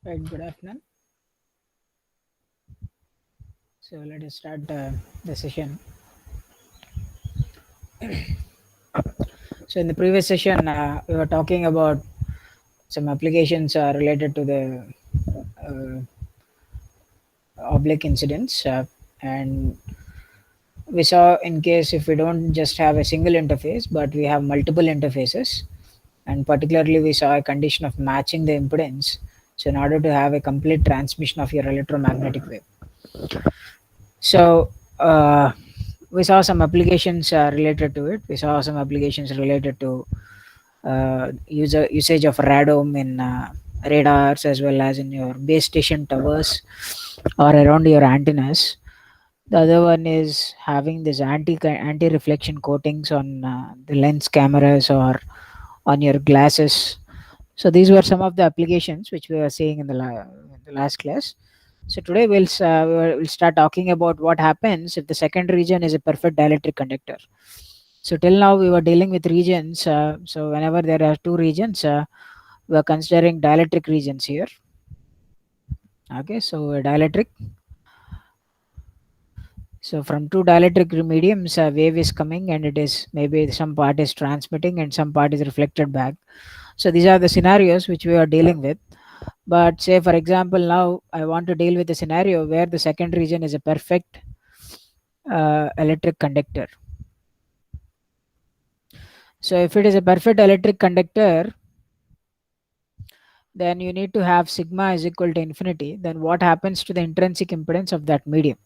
Right, good afternoon. So let us start the session. So in the previous session, we were talking about some applications related to the uh, oblique incidents, and we saw in case if we don't just have a single interface, but we have multiple interfaces, and particularly we saw a condition of matching the impedance. So in order to have a complete transmission of your electromagnetic wave. So we saw some applications related to it. We saw some applications related to usage of radome in radars as well as in your base station towers or around your antennas. The other one is having this anti reflection coatings on the lens cameras or on your glasses. So these were some of the applications which we were seeing in the last class. So today we'll start talking about what happens if the second region is a perfect dielectric conductor. So till now we were dealing with regions. So whenever there are two regions, we are considering dielectric regions here. Okay, so a dielectric. So from two dielectric mediums, a wave is coming and it is maybe some part is transmitting and some part is reflected back. So these are the scenarios which we are dealing with. But say for example, now I want to deal with a scenario where the second region is a perfect electric conductor. So if it is a perfect electric conductor, then you need to have sigma is equal to infinity. Then what happens to the intrinsic impedance of that medium?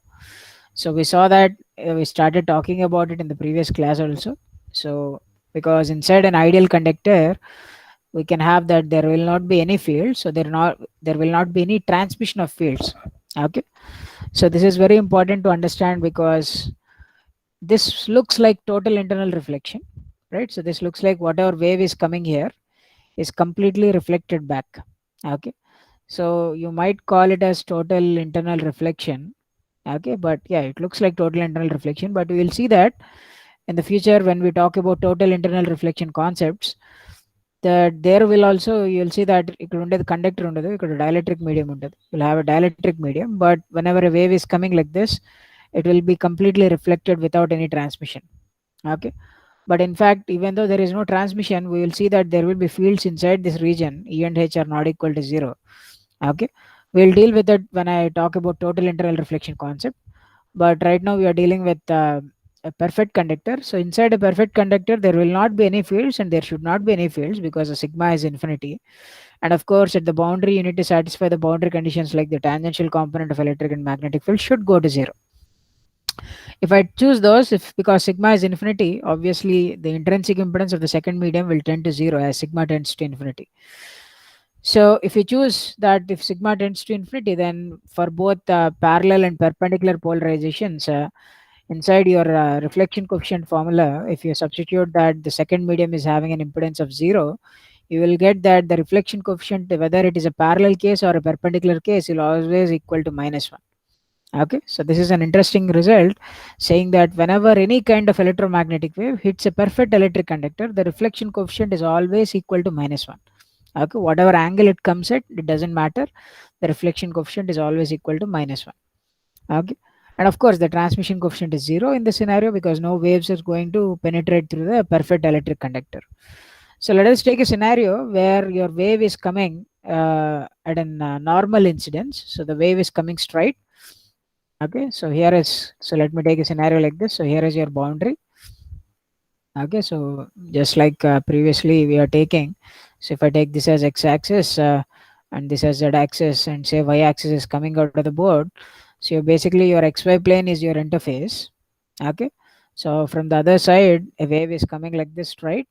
So we saw that we started talking about it in the previous class also. So because inside an ideal conductor, we can have that there will not be any field, so there will not be any transmission of fields. Okay, so this is very important to understand because this looks like total internal reflection, right? So this looks like whatever wave is coming here is completely reflected back. Okay, so you might call it as total internal reflection. Okay, but yeah, it looks like total internal reflection, but we will see that in the future when we talk about total internal reflection concepts, that there will also you'll see that ఇక్కడ ఉండేది conductor ఉండదు, ఇక్కడ dielectric medium ఉంటుంది. You'll have a dielectric medium, but whenever a wave is coming like this, it will be completely reflected without any transmission. Okay, but in fact even though there is no transmission, we will see that there will be fields inside this region. E and H are not equal to zero. Okay, we'll deal with it when I talk about total internal reflection concept, but right now we are dealing with a perfect conductor. So inside a perfect conductor there will not be any fields and there should not be any fields because the sigma is infinity. And of course at the boundary you need to satisfy the boundary conditions like the tangential component of electric and magnetic field should go to zero. If I choose those, if because sigma is infinity, obviously the intrinsic impedance of the second medium will tend to zero as sigma tends to infinity. So if you choose that if sigma tends to infinity, then for both parallel and perpendicular polarizations, inside your reflection coefficient formula, if you substitute that the second medium is having an impedance of zero, you will get that the reflection coefficient, whether it is a parallel case or a perpendicular case, will always equal to -1. Okay, so this is an interesting result saying that whenever any kind of electromagnetic wave hits a perfect electric conductor, the reflection coefficient is always equal to -1. Okay, whatever angle it comes at, it doesn't matter. The reflection coefficient is always equal to -1. Okay, and of course the transmission coefficient is zero in the scenario because no waves is going to penetrate through the perfect electric conductor. So let us take a scenario where your wave is coming at a normal incidence. So the wave is coming straight. Okay, so here is, so let me take a scenario like this. So here is your boundary. Okay, so just like previously we are taking, so if I take this as x-axis and this as z-axis and say y-axis is coming out of the board, so basically your xy plane is your interface. Okay, so from the other side a wave is coming like this straight.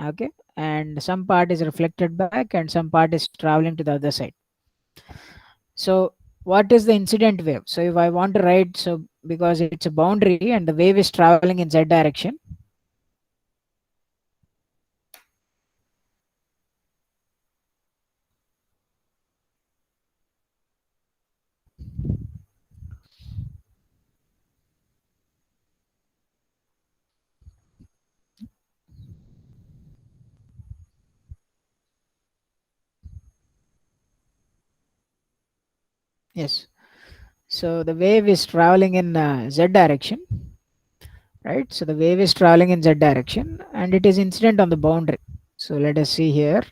Okay, and some part is reflected back and some part is traveling to the other side. So what is the incident wave? So if I want to write, so because it's a boundary and the wave is traveling in z direction. Yes. So the wave is traveling in z direction, right? So the wave is traveling in z direction and it is incident on the boundary. So let us see here.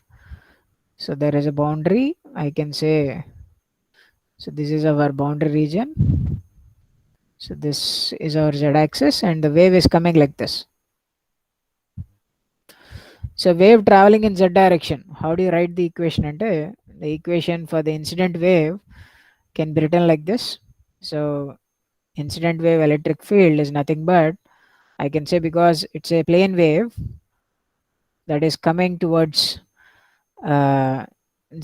So there is a boundary. I can say, so this is our boundary region. So this is our z axis and the wave is coming like this. So wave traveling in z direction. How do you write the equation? The equation for the incident wave can be written like this. So incident wave electric field is nothing but, I can say, because it's a plane wave that is coming towards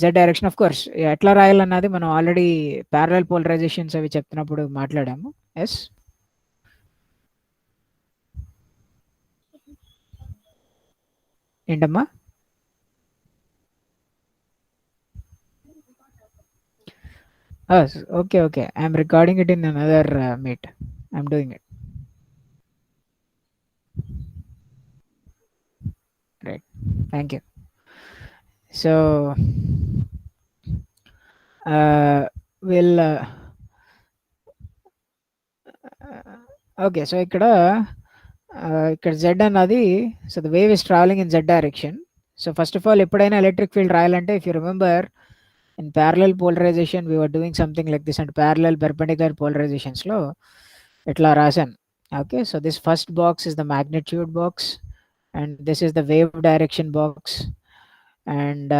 z direction. Of course ఎట్లా రాయాలన్నది మనం already parallel పోలరైజేషన్స్ అవి చెప్తున్నప్పుడు మాట్లాడాము. Yes, ఏంటమ్మా? Okay okay, I'm recording it in another meet. I'm doing it. Right, thank you. So will okay. So ఇక్కడ Z అన్నది, so the wave is travelling in Z direction. So first of all ఎప్పుడైనా electric field రాయాలంటే, if you remember in parallel polarization we were doing something like this, and parallel perpendicular polarizations lo itla rasan. Okay, so this first box is the magnitude box and this is the wave direction box, and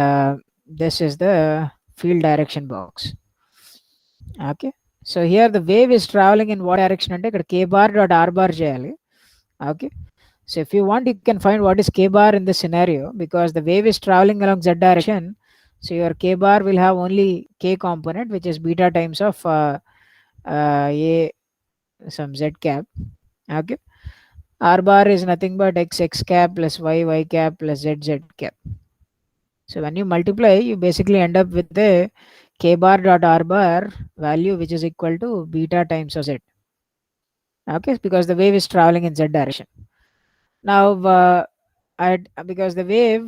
this is the field direction box. Okay, so here the wave is traveling in what direction ante ikkada k bar dot r bar cheyali. Okay, so if you want, you can find what is k bar in this scenario, because the wave is traveling along z direction. So your k bar will have only k component, which is beta times of a some z cap. Okay, r bar is nothing but x cap plus y cap plus z cap. So when you multiply, you basically end up with the k bar dot r bar value, which is equal to beta times of z. Okay, because the wave is traveling in z direction. Now, because the wave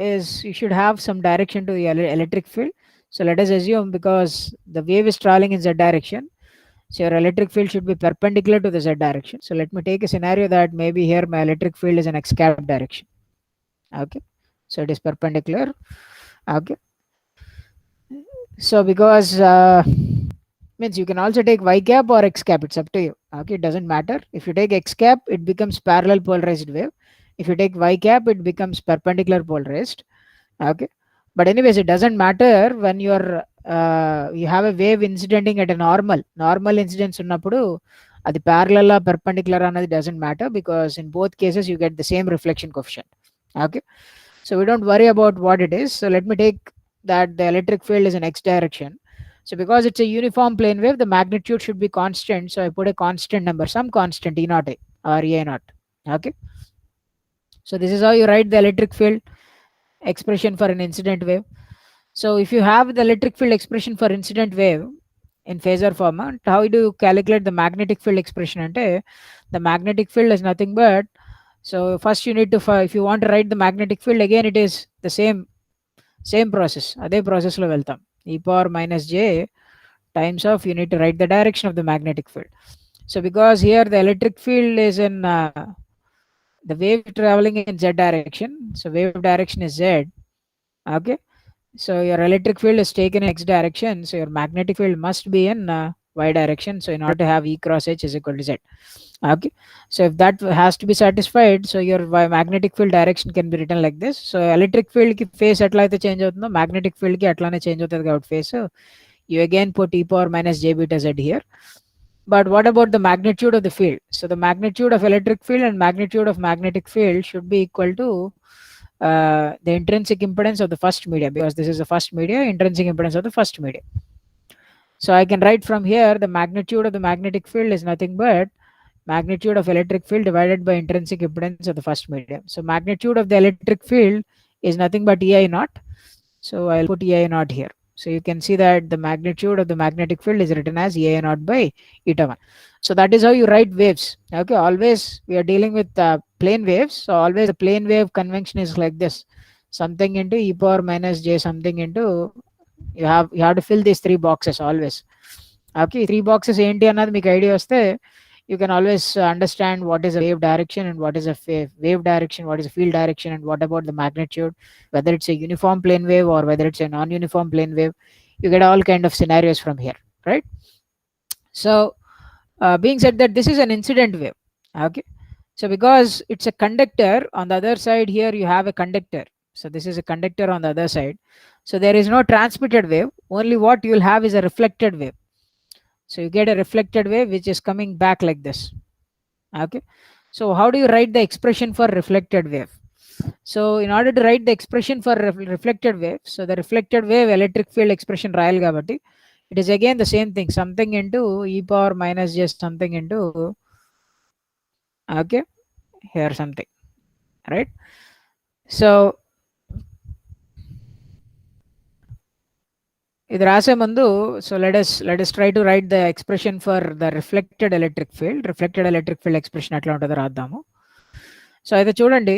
is, you should have some direction to the electric field. So let us assume, because the wave is traveling in z direction, so your electric field should be perpendicular to the z direction. So let me take a scenario that maybe here my electric field is in x cap direction. Okay, so it is perpendicular. Okay, so because means you can also take y cap or x cap, it's up to you. Okay, it doesn't matter. If you take x cap, it becomes parallel polarized wave. If you take y cap, it becomes perpendicular polarized. Okay, but anyways, it doesn't matter when you have a wave incidenting at a normal incidence ఉన్నప్పుడు అది parallel perpendicular అన్నది doesn't matter, because in both cases you get the same reflection coefficient. Okay, so we don't worry about what it is. So let me take that the electric field is in x direction. So because it's a uniform plane wave, the magnitude should be constant. So I put a constant number, some constant E naught A or E naught. Okay, so this is how you write the electric field expression for an incident wave. So if you have the electric field expression for incident wave in phasor format, how do you calculate the magnetic field expression? Ante the magnetic field is nothing but, so first you need to, if you want to write the magnetic field, again it is the same process. Ade process lo veltam, e power minus j times of, you need to write the direction of the magnetic field. So because here the electric field is in the wave traveling in z direction, so wave direction is z. Okay, so your electric field is taken in x direction, so your magnetic field must be in y direction. So in order to have E cross H is equal to z. Okay, so if that has to be satisfied, so your magnetic field direction can be written like this. So electric field ki phase ఎట్లా అయితే change అవుతుందో, magnetic field ki అట్లానే change అవుతుంది కాబట్టి phase, you again put e power minus j beta z here. But what about the magnitude of the field? So the magnitude of electric field and magnitude of magnetic field should be equal to the intrinsic impedance of the first media, because this is the first media, intrinsic impedance of the first media. So I can write from here, the magnitude of the magnetic field is nothing but magnitude of electric field divided by intrinsic impedance of the first medium. So magnitude of the electric field is nothing but ei naught. So I'll put ei naught here. So you can see that the magnitude of the magnetic field is written as ei naught by eta 1. So that is how you write waves. Okay, always we are dealing with plane waves. So always the plane wave convention is like this, something into e power minus j something into You have to fill these three boxes always. Okay, three boxes ఏంటి అన్నది మీకు idea వస్తే you can always understand what is a wave direction and what is a wave direction, what is a field direction, and what about the magnitude, whether it's a uniform plane wave or whether it's a non-uniform plane wave. You get all kind of scenarios from here, right? So being said that this is an incident wave. Okay, so because it's a conductor, on the other side here you have a conductor. So this is a conductor on the other side. So there is no transmitted wave. Only what you will have is a reflected wave. So you get a reflected wave which is coming back like this. Okay. So how do you write the expression for reflected wave? So in order to write the expression for reflected wave, so the reflected wave electric field expression రాయాలి కాబట్టి it is again the same thing, something into e power minus just something into, okay, here something, right? So ఇది రాసే ముందు, so let us try to write the expression for the reflected electric field expression ఎట్లా ఉంటుందో రాద్దాము. So అయితే చూడండి,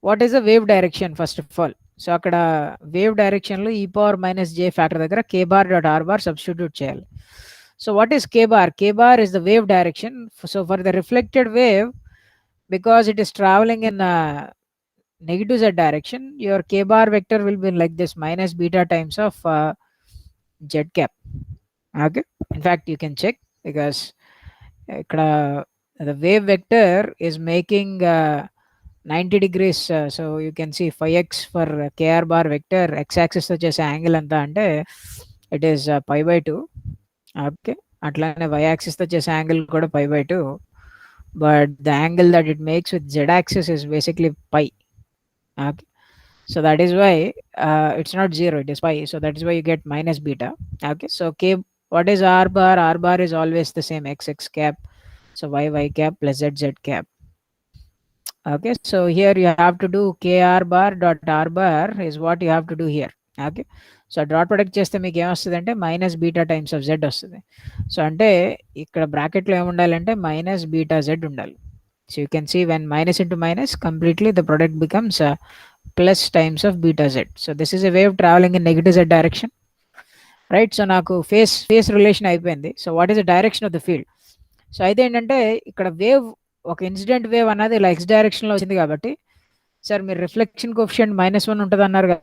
what is the wave direction first of all. So అక్కడ wave డైరెక్షన్లో e power minus j factor దగ్గర k bar dot r bar substitute చేయాలి. So what is k bar? K bar is the wave direction. So for the reflected wave, because it is traveling in negative z direction, your k bar vector will be like this, minus beta times of z cap. Okay, in fact you can check, because ఇక్కడ the wave vector is making 90 degrees. So you can see phi x for kr bar vector, x axis వచ్చేసి angle ఎంత అంటే it is pi by 2. Okay, అట్లానే y axis వచ్చేసి angle కూడా pi by 2, but the angle that it makes with z axis is basically pi. Okay, so that is why it's not 0, it is pi, so that is why you get minus beta. Okay, so k, what is r bar? R bar is always the same, x x cap, so y cap plus z z cap. Okay, so here you have to do kr bar dot r bar is what you have to do here. Okay, so dot product చేస్తే మీకు ఏమొస్తుంది అంటే minus beta times of z వస్తుంది. So అంటే ఇక్కడ బ్రాకెట్లో ఏముండాలంటే minus beta z ఉండాలి. So you can see when minus into minus completely the product becomes plus times of beta z. So this is a wave travelling in negative z direction, right? So నాకు phase relation అయిపోయింది. So what is the direction of the field? So అయితే ఏంటంటే ఇక్కడ wave, ఒక incident wave అన్నది ఇలా X డైరెక్షన్లో వచ్చింది కాబట్టి, సార్ మీరు రిఫ్లెక్షన్ కోఎఫిషియంట్ -1 ఉంటుంది అన్నారు కదా.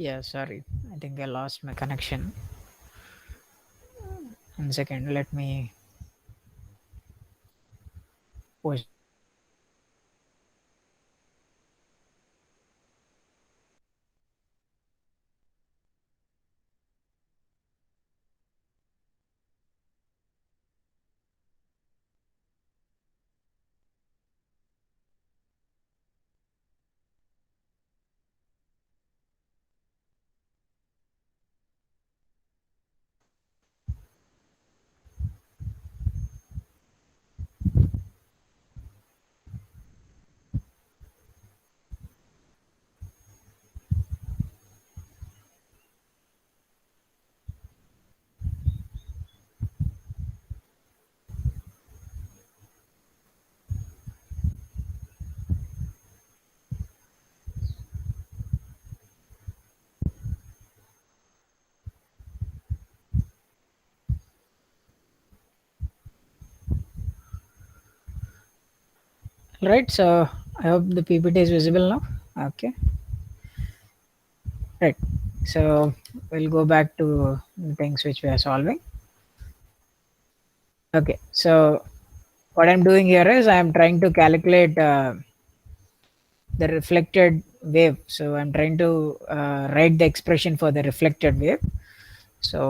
Yeah, sorry, I think I lost my connection. 1 second, let me post. Right, so I hope the PPT is visible now. Okay, right. So we'll go back to the things which we are solving. Okay, so what I'm doing here is I'm trying to calculate the reflected wave. So I'm trying to write the expression for the reflected wave. So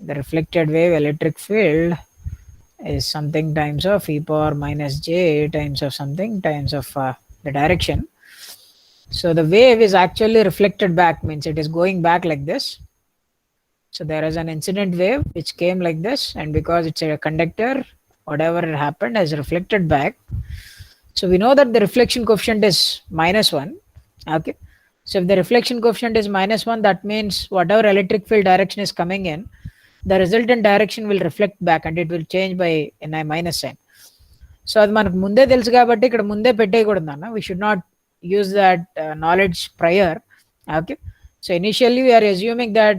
the reflected wave electric field is something times of e power minus j times of something times of the direction. So the wave is actually reflected back, means it is going back like this. So there is an incident wave which came like this, and because it's a conductor, whatever happened has reflected back. So we know that the reflection coefficient is -1. Okay. So if the reflection coefficient is -1, that means whatever electric field direction is coming in, the resultant direction will reflect back and it will change by a minus sign. So అది మనకు ముందే తెలుసు కాబట్టి ఇక్కడ ముందే పెట్టేయకూడదు అన్న. We should not use that knowledge prior. Okay. So initially we are assuming that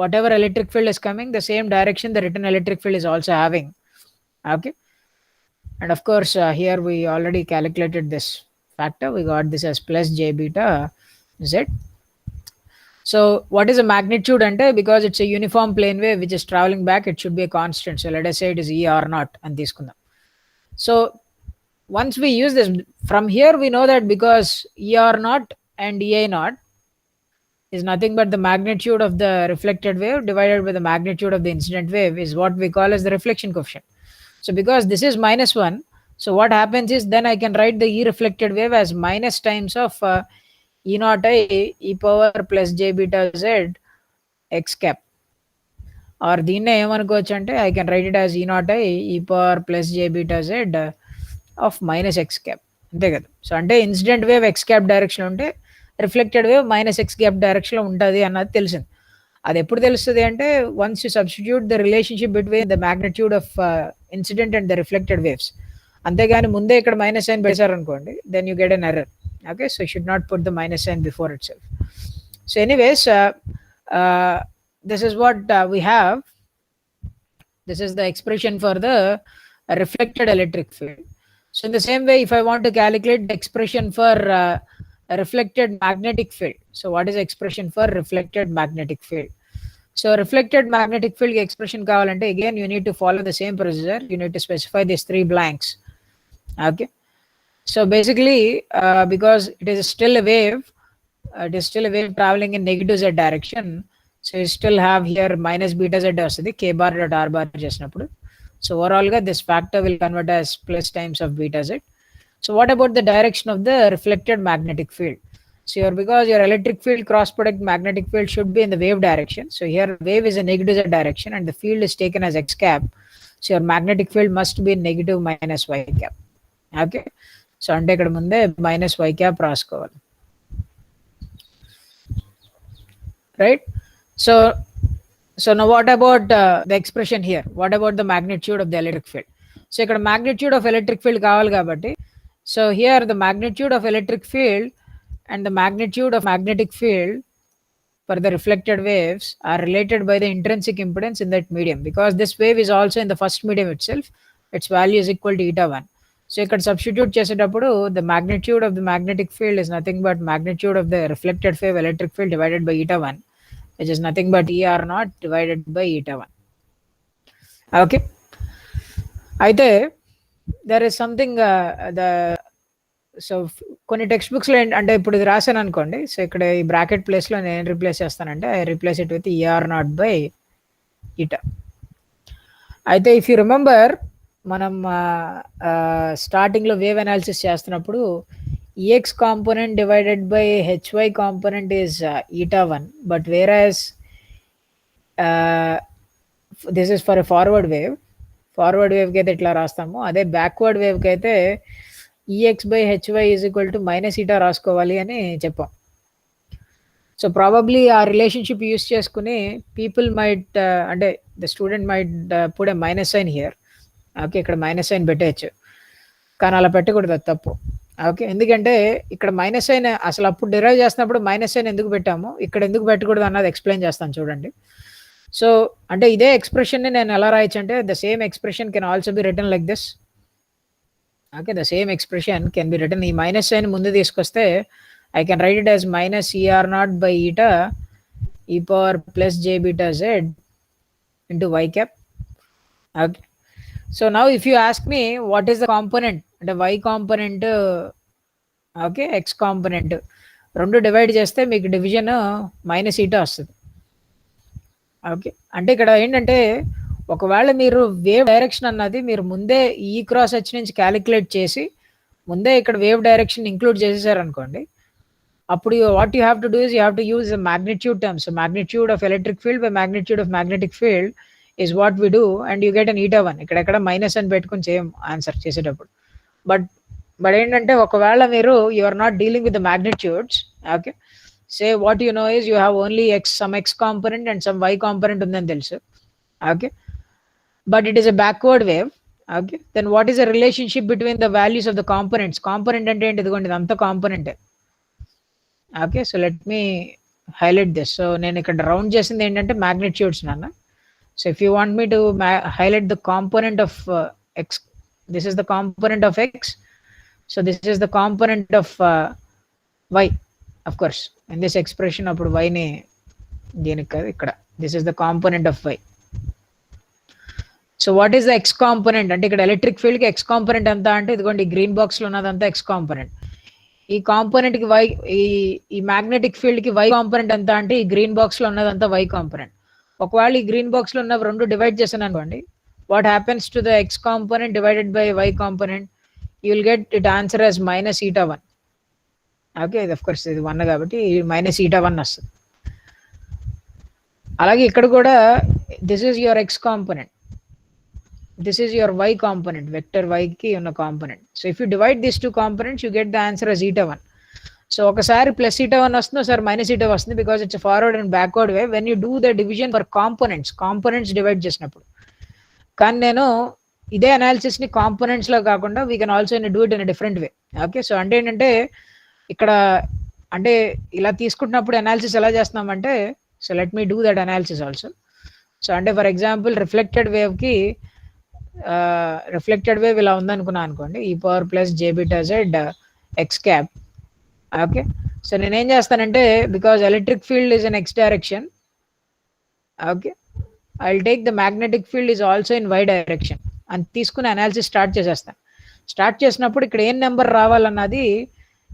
whatever electric field is coming, the same direction the written electric field is also having. Okay. And of course, here we already calculated this factor. We got this as plus j beta z. So what is a magnitude? And because it's a uniform plane wave which is traveling back, it should be a constant. So let us say it is E R naught and this. So once we use this, from here we know that because E R naught and EA naught is nothing but the magnitude of the reflected wave divided by the magnitude of the incident wave is what we call as the reflection coefficient. So because this is -1, so what happens is then I can write the E reflected wave as minus times of E naught I e power plus j beta z x cap. Or దీన్నే ఏమనుకోవచ్చు అంటే I can write it as E naught I e power plus j beta z of minus x cap. అంతే కదా. So అంటే incident wave x cap direction ఉంటే reflected wave minus x cap డైరెక్షన్లో ఉంటుంది అన్నది తెలిసింది. అది ఎప్పుడు తెలుస్తుంది అంటే once you substitute the relationship between the magnitude of incident and the reflected waves. అంతేగాని ముందే ఇక్కడ మైనస్ సైన్ పెట్టారనుకోండి, then you get an error. Okay, so should not put the minus sign before itself. So anyways, this is what we have. This is the expression for the reflected electric field. So in the same way, if I want to calculate the expression for a reflected magnetic field, so what is the expression for reflected magnetic field? So reflected magnetic field expression kavalante, again you need to follow the same procedure. You need to specify these 3 blanks. Okay, so basically because it is still a wave, it is still a wave traveling in negative z direction, so you still have here minus beta z vastadi k bar dot r bar chesinapudu. So overall this factor will convert as plus times of beta z. So what about the direction of the reflected magnetic field? So here, because your electric field cross product magnetic field should be in the wave direction, so here wave is a negative z direction and the field is taken as x cap, so your magnetic field must be negative minus y cap. Okay, so ante ikkada munde minus y cap raskoవాలి, right? So now what about the expression here? What about the magnitude of the electric field? So ikkada magnitude of electric field kavali kabatti, so here the magnitude of electric field and the magnitude of magnetic field for the reflected waves are related by the intrinsic impedance in that medium, because this wave is also in the first medium itself. Its value is equal to eta 1. So you can substitute చేసేటప్పుడు the magnitude of the magnetic field is nothing but magnitude of the reflected wave electric field divided by eta 1, which is nothing but ER naught divided by eta 1. Okay, అయితే there is something so కొన్ని text బుక్స్లో అంటే ఇప్పుడు ఇది రాశాను అనుకోండి, so ఇక్కడ ఈ బ్రాకెట్ ప్లేస్లో నేను రీప్లేస్ చేస్తానంటే I replace it with ER not by eta. అయితే ఇఫ్ యూ రిమెంబర్, మనం స్టార్టింగ్లో వేవ్ అనాలిసిస్ చేస్తున్నప్పుడు EX component divided by HY component is eta 1, but whereas this is for a forward wave. Forward వేవ్కి అయితే ఇట్లా రాస్తాము, అదే బ్యాక్వర్డ్ వేవ్కి అయితే EX by HY is equal to minus eta రాసుకోవాలి అని చెప్పాం. సో ప్రాబబ్లీ ఆ రిలేషన్షిప్ యూస్ చేసుకుని పీపుల్ మైట్ అంటే the student might put a minus sign here. Okay, ఇక్కడ మైనస్ సైన్ పెట్టేయచ్చు, కానీ అలా పెట్టకూడదు, అది తప్పు. ఓకే, ఎందుకంటే ఇక్కడ మైనస్ సైన్ అసలు అప్పుడు డిరైవ్ చేస్తున్నప్పుడు మైనస్ సైన్ ఎందుకు పెట్టాము, ఇక్కడ ఎందుకు పెట్టకూడదు అన్నది ఎక్స్ప్లెయిన్ చేస్తాను చూడండి. సో అంటే ఇదే ఎక్స్ప్రెషన్ని నేను ఎలా రాయొచ్చు అంటే the same expression can also be written like this. Okay, the same expression can be written, ఈ మైనస్ సైన్ ముందు తీసుకొస్తే I can write it as minus ER naught by eta e power plus j beta z into y cap. Okay. So now if you ask me what is the component, the y component, okay, x component, రెండు divide చేస్తే మీకు division minus eta వస్తుంది. Okay, అంటే ఇక్కడ ఏంటంటే ఒకవేళ మీరు wave direction అన్నది మీరు ముందే ఈ క్రాస్ హెచ్ నుంచి క్యాలిక్యులేట్ చేసి ముందే ఇక్కడ వేవ్ డైరెక్షన్ ఇంక్లూడ్ చేసేసారనుకోండి, అప్పుడు what you have to do is you have to use magnitude terms. So magnitude of electric field by magnitude of magnetic field is what we do, and you get an eta 1. ఇక్కడ minus అని పెట్టుకుని చేయం answer చేసేటప్పుడు. But ఏంటంటే ఒకవేళ మీరు you are not dealing with the magnitudes, okay, say what you know is you have only some x component and some y component ఉందని తెలుసు, okay, but it is a backward wave, okay, then what is the relationship between the values of the components? Component అంటే ఏంటి? ఇదిగోండి ఇదంతా కాంపోనెంటే. Okay, so let me highlight this. So నేను ఇక్కడ round చేసింది ఏంటంటే మ్యాగ్నిట్యూడ్స్ నాన్న. So if you want me to highlight the component of x, this is the component of x, so this is the component of y. Of course in this expression అప్పుడు వైని దీనికి కాదు, ఇక్కడ this is the component of y. So what is the x component అంటే ఇక్కడ electric ఫీల్డ్కి X component ఎంత అంటే ఇదిగోండి గ్రీన్ బాక్స్లో ఉన్నదంతా ఎక్స్ కాంపోనెంట్. ఈ కాంపోనెంట్ కి వై, ఈ మ్యాగ్నెటిక్ ఫీల్డ్ కి వై కాంపోనెంట్ ఎంత అంటే ఈ గ్రీన్ బాక్స్ లో ఉన్నదంతా వై కాంపోనెంట్. ఒకవేళ ఈ గ్రీన్ బాక్స్ లో ఉన్న రెండు డివైడ్ చేశాను అనుకోండి, what happens to the x component divided by why component? You will get it answer as minus eta 1. Okay, ఇది ఆఫ్ కోర్స్ ఇది 1 కాబట్టి మైనస్ ఈటా 1 వస్తుంది. అలాగే ఇక్కడ కూడా this is your ex component, this is your y component, vector y ki unna component. So if you divide these two components you get the answer as eta 1. So okasari plus eta 1 vastundo sir minus eta vastundi because it's a forward and backward way when you do the division for components divide చేసినప్పుడు. కానీ నేను ఇదే analysis ని components లో కాకుండా we can also do it in different way. Okay, so అంటే ఏంటంటే ఇక్కడ అంటే ఇలా తీసుకుంటున్నప్పుడు అనాలిసిస్ ఎలా చేస్తున్నామంటే, so let me do that analysis also. So అంటే ఫర్ ఎగ్జాంపుల్ రిఫ్లెక్టెడ్ వేవ్ కి రిఫ్లెక్టెడ్ వేవ్ ఇలా ఉందనుకున్నా అనుకోండి, e power plus j beta z x cap. Okay, so నేనేం చేస్తానంటే because electric field is in x direction, okay, I will take the magnetic field is also in why direction అని తీసుకుని analysis start చేసేస్తాను. Start చేసినప్పుడు ఇక్కడ ఏం number రావాలన్నది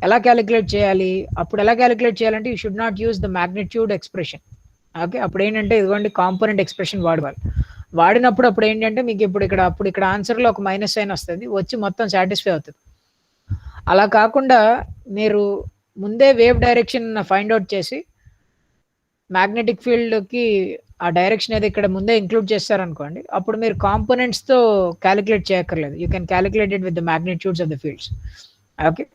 ఎలా calculate చేయాలి? అప్పుడు ఎలా క్యాలిక్యులేట్ చేయాలంటే you should not use the magnitude expression. Okay, అప్పుడు ఏంటంటే ఇదిగోండి కాంపోనెంట్ ఎక్స్ప్రెషన్ వాడినప్పుడు అప్పుడు ఏంటంటే మీకు ఇక్కడ ఆన్సర్లో ఒక మైనస్ సైన్ వస్తుంది, వచ్చి మొత్తం సాటిస్ఫై అవుతుంది. అలా కాకుండా మీరు ముందే వేవ్ డైరెక్షన్ ఫైండ్ అవుట్ చేసి మ్యాగ్నెటిక్ ఫీల్డ్కి ఆ డైరెక్షన్ ఏది ఇక్కడ ముందే ఇంక్లూడ్ చేస్తారనుకోండి, అప్పుడు మీరు కాంపోనెంట్స్తో క్యాలిక్యులేట్ చేయక్కర్లేదు. You can calculate it with the magnitudes of the fields. Okay,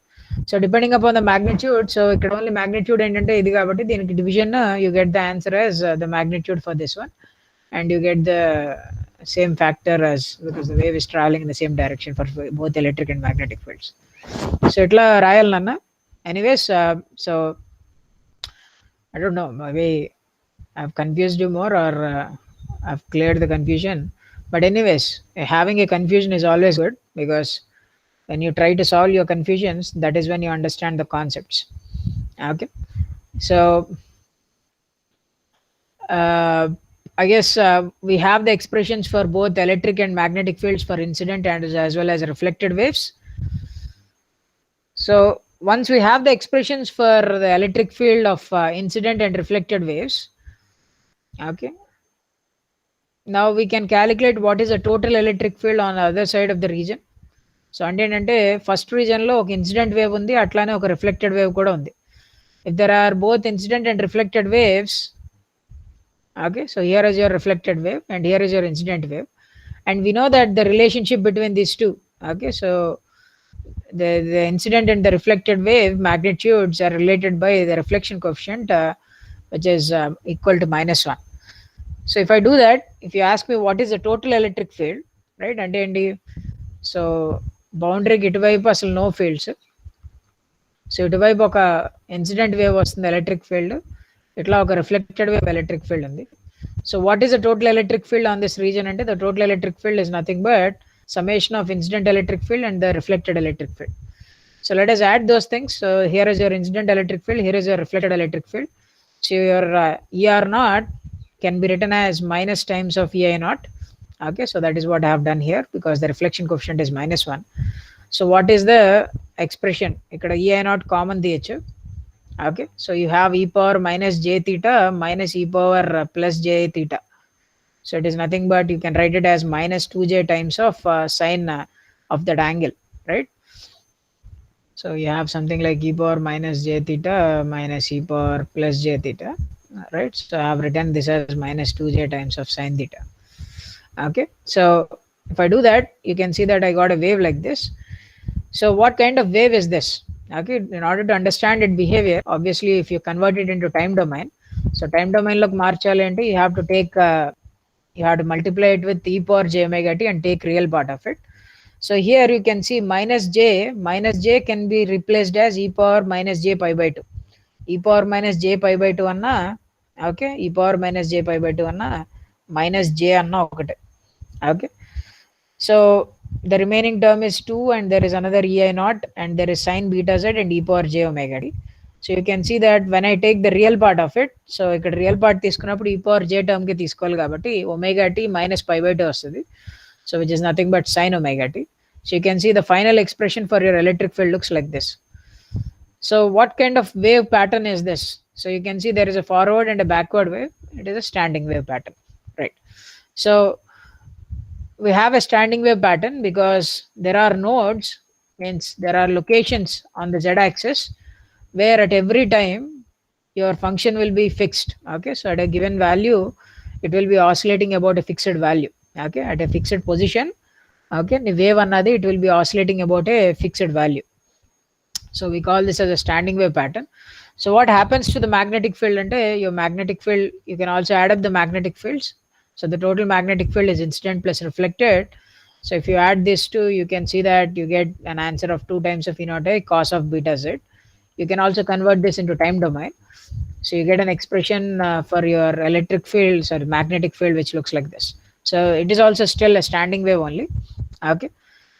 so depending upon the magnitude, so ఇక్కడ ఓన్లీ మ్యాగ్నిట్యూడ్ ఏంటంటే ఇది కాబట్టి దీనికి division you get the answer as the magnitude for this one and you get the same factor as because the wave is traveling in the same direction for both electric and magnetic fields. So itla rayal nanna. Anyways, so I don't know, maybe I've confused you more or I've cleared the confusion, but anyways having a confusion is always good because when you try to solve your confusions, that is when you understand the concepts. Okay, so I guess we have the expressions for both electric and magnetic fields for incident and as well as reflected waves. So once we have the expressions for the electric field of incident and reflected waves, okay, now we can calculate what is the total electric field on the other side of the region. So అంటే first reason లో ఒక incident wave ఉంది, అట్లానే ఒక reflected wave కూడా ఉంది. If there are both incident and reflected waves, okay, so here is your reflected wave and here is your incident wave, and we know that the relationship between these two, okay, so the incident and the reflected wave magnitudes are related by the reflection coefficient which is equal to -1. So if I do that, if you ask me what is the total electric field, right, and so boundary ఇటువైపు అసలు no fields, so ఇటువైపు ఒక incident wave వస్తుంది electric field, ఇట్లా ఒక reflected wave electric field ఉంది. So what is the total electric field on this region అంటే the total electric field is nothing but summation of incident electric field and the reflected electric field. So let us add those things. So here is your incident electric field, here is your reflected electric field. So your ER naught can be written as minus times of EI naught. Okay, so that is what I have done here because the reflection coefficient is -1. So what is the expression? Ikkada EI naught common the. Okay, so you have e power minus j theta minus e power plus j theta. So it is nothing but you can write it as minus 2j times of sine of that angle, right? So you have something like e power minus j theta minus e power plus j theta, right? So I have written this as minus 2j times of sine theta. Okay, so if I do that, you can see that I got a wave like this. So what kind of wave is this? Okay, in order to understand its behavior, obviously if you convert it into time domain, so time domain look marchali ante you have to take you have to multiply it with e power j omega t and take real part of it. So here you can see minus j can be replaced as e power minus j pi by 2. E power minus j pi by 2 anna, okay, e power minus j pi by 2 anna minus j anna okate. Okay, so the remaining term is 2 and there is another ei naught and there is sine beta z and e power j omega t. So you can see that when I take the real part of it, so ikkada real part తీసుకున్నప్పుడు e power j term కి తీసుకోవాలి కాబట్టి omega t minus pi by 2 వస్తుంది. So which is nothing but sine omega t. So you can see the final expression for your electric field looks like this. So what kind of wave pattern is this? So you can see there is a forward and a backward wave. It is a standing wave pattern, right? So we have a standing wave pattern because there are nodes, means there are locations on the z-axis where at every time your function will be fixed. Okay, so at a given value it will be oscillating about a fixed value. Okay, at a fixed position, okay, the wave annadi it will be oscillating about a fixed value. So we call this as a standing wave pattern. So what happens to the magnetic field ante your magnetic field, you can also add up the magnetic fields. So the total magnetic field is incident plus reflected. So if you add these two, you can see that you get an answer of 2 times of E naught A cos of beta z. You can also convert this into time domain. So you get an expression for your electric field or magnetic field which looks like this. So it is also still a standing wave only. Okay,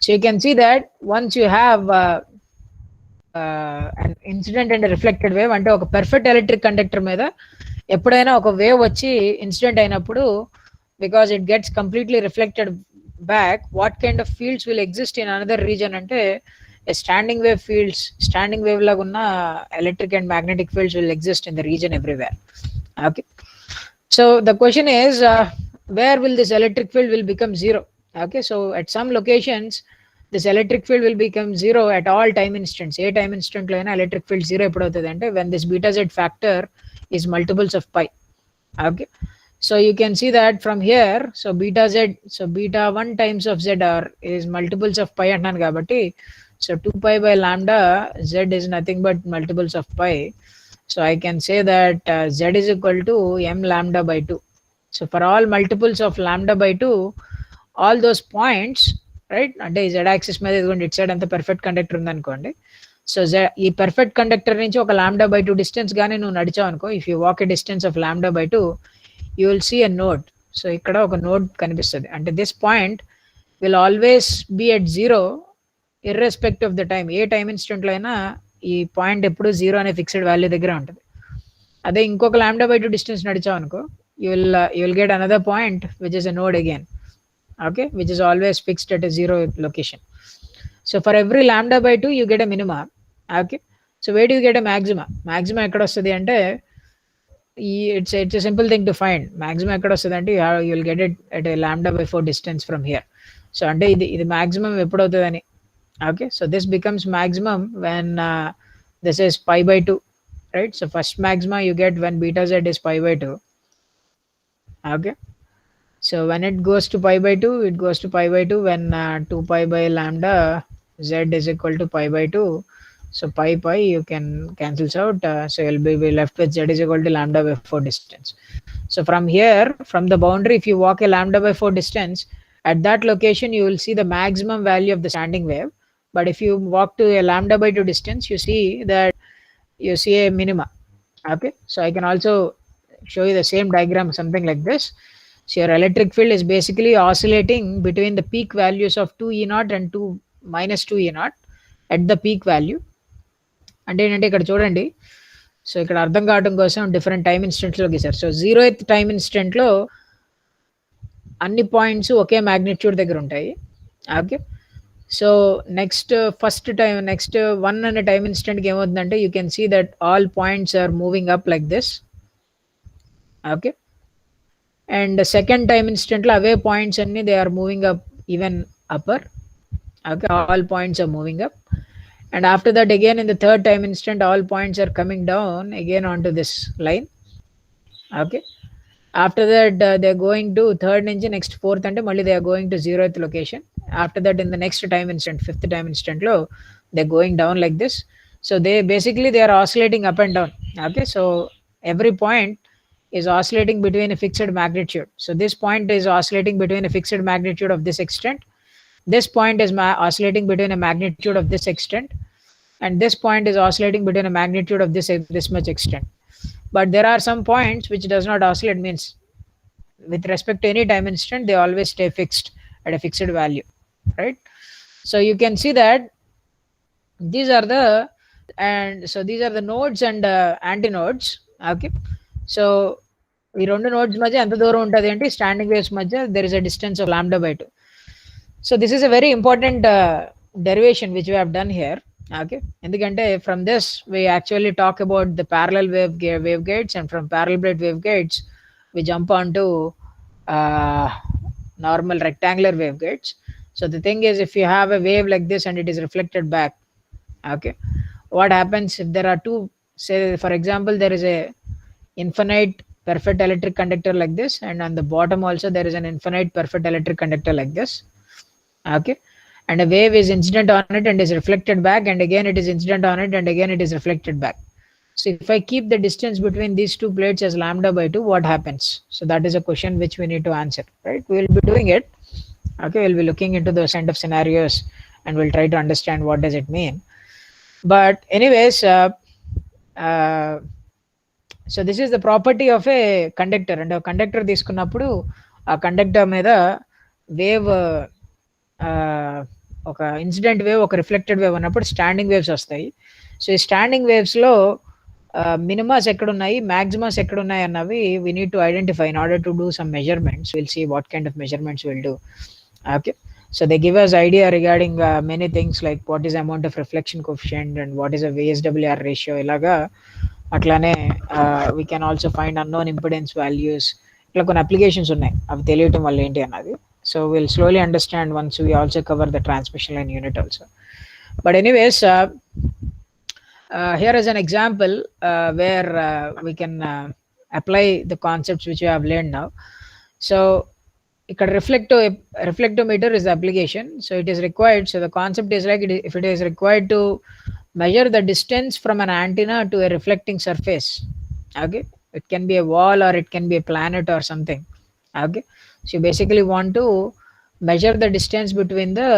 so you can see that once you have an incident and a reflected wave అంటే ఒక perfect electric conductor మీద ఎప్పుడైనా ఒక wave వచ్చి incident అయినప్పుడు, because it gets completely reflected back, what kind of fields will exist in another region ante a standing wave fields, standing wave laga unna electric and magnetic fields will exist in the region everywhere. Okay, so the question is where will this electric field will become zero? Okay, so at some locations this electric field will become zero at all time instants. A time instant lo aina electric field zero eppudu avutadi ante when this beta z factor is multiples of pi. Okay, so you can see that from here, so beta z, so beta 1 times of z r is multiples of pi annan kabatti, so 2 pi by lambda z is nothing but multiples of pi. So I can say that z is equal to m lambda by 2. So for all multiples of lambda by 2, all those points, right, అంటే ఈ z axis మీద ఇదిగోండి it side అంత perfect conductor ఉందనుకోండి. So ఈ perfect conductor నుంచి ఒక lambda by 2 distance గానీ నువ్వు నడిచావు అనుకో, if you walk a distance of lambda by 2, you will see a node. So ఇక్కడ ఒక నోడ్ కనిపిస్తుంది, అంటే this point will always be at zero irrespective of the time. ఏ టైమ్ ఇన్స్టెంట్లో అయినా ఈ పాయింట్ ఎప్పుడు జీరో అనే ఫిక్స్డ్ వాల్యూ దగ్గర ఉంటుంది. అదే ఇంకొక లాంబ్డా బై 2 డిస్టెన్స్ నడిచావు అనుకో, you will get another point which is a node again. Okay, which is always fixed at a zero location. So for every lambda by 2 you get a minima. Okay, so where do you get a maxima? Maxima ekkada ostadi ante it's a simple thing to find. Maxima ekkada ostadi ante you will get it at a lambda by 4 distance from here. So ante ఇది maximum eppudu avutadani. Okay, so this becomes maximum when this is pi by 2, right? So first maxima you get when beta z is pi by 2. Okay, so when it goes to pi by 2, it goes to pi by 2 when 2 pi by lambda z is equal to pi by 2. So pi you can cancels out. So you'll be left with z is equal to lambda by 4 distance. So from here, from the boundary, if you walk a lambda by 4 distance, at that location you will see the maximum value of the standing wave. But if you walk to a lambda by 2 distance, you see that you see a minima. Okay, so I can also show you the same diagram, something like this. So your electric field is basically oscillating between the peak values of 2 E naught and 2 minus 2 E naught at the peak value. అంటే ఏంటంటే ఇక్కడ చూడండి, so ఇక్కడ అర్థం కావడం కోసం different time ఇన్స్టెంట్స్లో గీసారు. సో 0th టైం ఇన్స్టెంట్లో అన్ని పాయింట్స్ ఒకే మ్యాగ్నిట్యూడ్ దగ్గర ఉంటాయి. ఓకే, సో నెక్స్ట్ 1 అనే టైం ఇన్స్టెంట్కి ఏమవుతుందంటే you can see that all points are moving up like this. Okay, and second time ఇన్స్టెంట్లో అవే పాయింట్స్ అన్ని they are moving up even upper. Okay, all points are moving up, and after that again in the third time instant all points are coming down again onto this line. Okay, after that they're going to third నుంచి next fourth అంటే మళ్ళీ they are going to 0th location. After that in the next time instant, fifth time instant లో they're going down like this. So they basically they are oscillating up and down. Okay, so every point is oscillating between a fixed magnitude. So this point is oscillating between a fixed magnitude of this extent. This point is oscillating between a magnitude of this extent, and this point is oscillating between a magnitude of this much extent. But there are some points which does not oscillate, means with respect to any time instant they always stay fixed at a fixed value, right? So you can see that these are the nodes and antinodes. Okay, so ఈ రెండు nodes మధ్య ఎంత దూరం ఉంటుంది అంటే standing waves మధ్య there is a distance of lambda by 2. So this is a very important derivation which we have done here. Okay, ఎందుకంటే from this we actually talk about the parallel waveguides, and from parallel plate waveguides we jump onto normal rectangular waveguides. So the thing is, if you have a wave like this and it is reflected back, okay, what happens if there are two, say for example there is a infinite perfect electric conductor like this, and on the bottom also there is an infinite perfect electric conductor like this. Okay, and a wave is incident on it and is reflected back, and again it is incident on it and again it is reflected back. So if I keep the distance between these two plates as lambda by 2, what happens? So that is a question which we need to answer, right? We will be doing it. Okay, we'll be looking into those kind of scenarios and we'll try to understand what does it mean. But anyways, so this is the property of a conductor, and a conductor తీసుకున్నప్పుడు ఆ conductor మీద wave ఒక incident wave ఒక reflected wave అన్నప్పుడు standing waves వస్తాయి. So ఈ standing వేవ్స్లో minimas ఎక్కడున్నాయి, మ్యాక్సిమస్ ఎక్కడున్నాయి అన్నవి we need to identify in order to do some measurements. Will see what kind of measurements will do. Okay, so they give us idea regarding many things like what is amount of reflection coefficient and what is a VSWR ratio. ఇలాగా అట్లానే we can also find unknown impedance values. ఇట్లా కొన్ని applications ఉన్నాయి, అవి తెలియటం వల్ల ఏంటి అన్నది. So we'll slowly understand once we also cover the transmission line unit also. But anyways, here is an example where we can apply the concepts which we have learned now. So ఇక్కడ reflectometer is the application. So it is required. So the concept is like if it is required to measure the distance from an antenna to a reflecting surface. Okay, it can be a wall or it can be a planet or something. Okay, so you basically want to measure the distance between the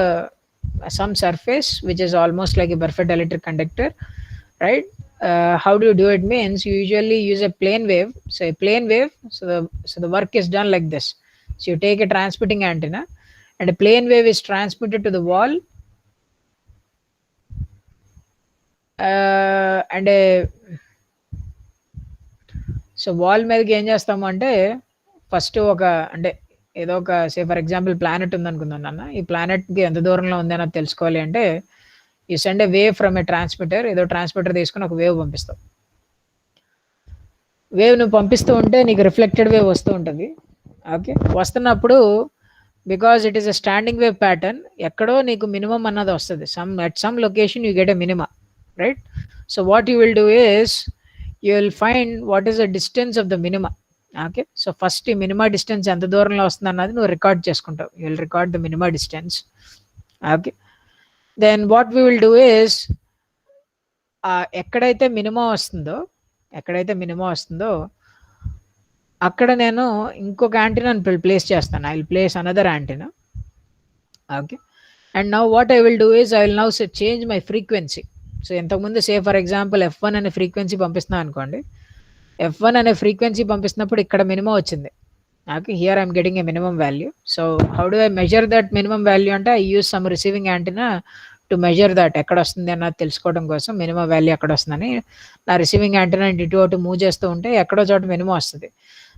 some surface which is almost like a perfect electric conductor, right? How do you do it? Means you usually use a plane wave. So a plane wave, so the work is done like this. So you take a transmitting antenna and a plane wave is transmitted to the wall, and so wall మీదకి ఏం చేస్తాము అంటే first ఒక అంటే ఏదో ఒక సే for example planet ఉందనుకుందాం నాన్న, ఈ ప్లానెట్కి ఎంత దూరంలో ఉంది అని తెలుసుకోవాలి అంటే you send A wave from A transmitter. ఏదో ట్రాన్స్మిటర్ తీసుకుని ఒక వేవ్ పంపిస్తావు. వేవ్ నువ్వు పంపిస్తూ ఉంటే నీకు రిఫ్లెక్టెడ్ వేవ్ వస్తూ ఉంటుంది. ఓకే, వస్తున్నప్పుడు because it is a standing wave pattern, ఎక్కడో నీకు మినిమం అన్నది వస్తుంది. At some location you get a minima, right? So what you will do is you will find what is the distance of the minima. Okay, so first ఈ minima distance ఎంత దూరంలో వస్తుంది అన్నది నువ్వు రికార్డ్ చేసుకుంటావు. You will record the minima distance. Okay, then what we will do is ఎక్కడైతే minima వస్తుందో అక్కడ నేను ఇంకొక యాంటీనాను ప్లేస్ చేస్తాను. I will place another antenna. Okay, and now what I will do is I will now change my frequency. So ఇంతకుముందు say for example F1 అనే frequency పంపిస్తున్నాను అనుకోండి. F1 అనే ఫ్రీక్వెన్సీ పంపిస్తున్నప్పుడు ఇక్కడ మినిమం వచ్చింది. Okay, here I'm getting a minimum value. So how do I measure that minimum value? అంటే I use some receiving antenna to measure that ఎక్కడ వస్తుంది అన్నది తెలుసుకోవడం కోసం మినిమం వాల్యూ ఎక్కడ వస్తుందని నా రిసీవింగ్ యాంటెనా ఇటు అటు మూవ్ చేస్తూ ఉంటే ఎక్కడో చోట మినిమం వస్తుంది.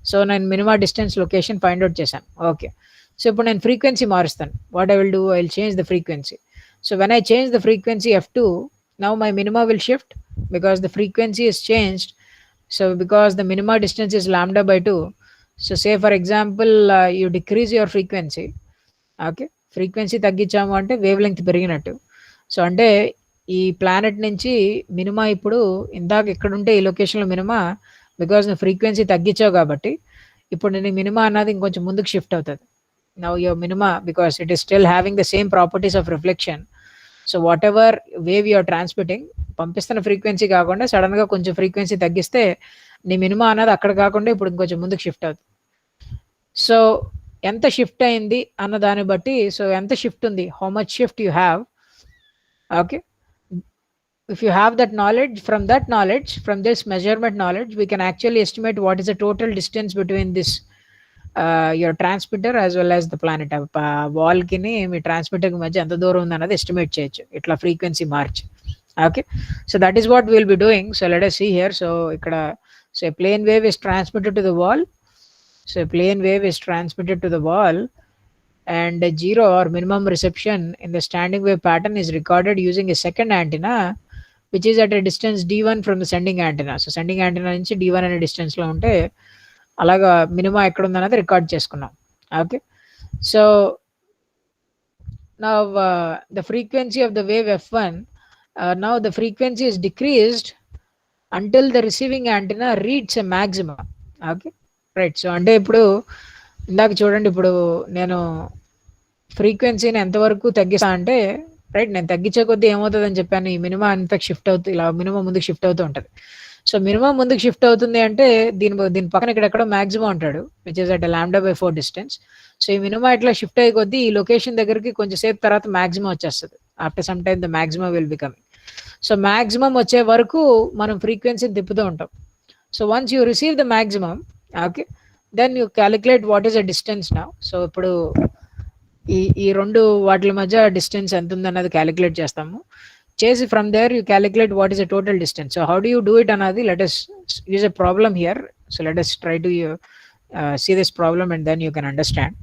సో నేను minimum distance location find out చేశాను. ఓకే, సో ఇప్పుడు నేను ఫ్రీక్వెన్సీ మారుస్తాను. What I will do, I will change the frequency. So when I change the frequency F2, now my minima will shift because the frequency is changed. So because the minima distance is lambda by 2, so say for example you decrease your frequency. Okay, frequency తగ్గించాము అంటే wave length పెరిగినట్టు. So అంటే ఈ planet నుంచి minima ఇప్పుడు ఇందాక ఎక్కడుంటే ఈ లొకేషన్లో మినిమా, బికాజ్ నువ్వు ఫ్రీక్వెన్సీ తగ్గించావు కాబట్టి ఇప్పుడు నేను మినిమా అన్నది ఇంకొంచెం ముందుకు షిఫ్ట్ అవుతుంది. Now your minima, because it is still having the same properties of reflection. So whatever wave you're transmitting, పంపిస్తున్న ఫ్రీక్వెన్సీ కాకుండా సడన్గా కొంచెం ఫ్రీక్వెన్సీ తగ్గిస్తే నీ మినిమా అన్నది అక్కడ కాకుండా ఇప్పుడు ఇంకొంచెం ముందుకు షిఫ్ట్ అవుతుంది. సో ఎంత షిఫ్ట్ అయింది అన్న దాన్ని బట్టి, సో ఎంత షిఫ్ట్ ఉంది, how much shift you have. Okay, if you have that knowledge, from this measurement knowledge, we can actually estimate what is the total distance between this your transmitter as well as the planet. Wall కి మీ transmitter కి మధ్య ఎంత దూరం ఉంది అన్నది estimate చేయొచ్చు ఇట్లా frequency March. Okay, so that is what will be doing. So let us see here. So ఇక్కడ so a plane wave is transmitted to the wall. So a plane wave is transmitted to the wall, and a zero or minimum reception in the standing wave pattern is recorded using a second antenna which is at a distance d1 from the sending antenna. So sending antenna నుంచి d1 అనే distance లో ఉంటే అలాగా minima ఎక్కడ ఉందన్నది record చేసుకున్నాం. Okay, so now the frequency of the wave f1, now the frequency is decreased until the receiving antenna reaches a maximum. Okay, right. So అంటే ఇప్పుడు ఇందాక చూడండి, ఇప్పుడు నేను ఫ్రీక్వెన్సీని ఎంతవరకు తగ్గిస్తా అంటే, రైట్, నేను తగ్గించే కొద్దీ ఏమవుతుంది అని చెప్పాను, ఈ మినిమం అంత షిఫ్ట్ అవుతుంది, ఇలా మినిమం ముందుకు షిఫ్ట్ అవుతూ ఉంటుంది. సో మినిమం ముందుకు షిఫ్ట్ అవుతుంది అంటే దీని పక్కన ఇక్కడెక్కడో మాక్సిమం ఉంటాడు, which is at lambda by 4 distance. So ఈ మినిమం ఇట్లా షిఫ్ట్ అయ్యే కొద్దీ ఈ లొకేషన్ దగ్గరికి కొంచెం సేపు తర్వాత మాక్సిమం వచ్చేస్తుంది. After some time the maximum will be coming. So maximum వచ్చే వరకు మనం ఫ్రీక్వెన్సీని తిప్పుతూ ఉంటాం. So once you receive the maximum, okay, then you calculate what is the distance now. So ఇప్పుడు ఈ రెండు వాటి మధ్య డిస్టెన్స్ ఎంత ఉందన్నది క్యాలిక్యులేట్ చేస్తాము. చేసి from there you calculate what is the total distance. So how do you do it అన్నది let us use a problem here. So let us try to see this problem and then you can understand.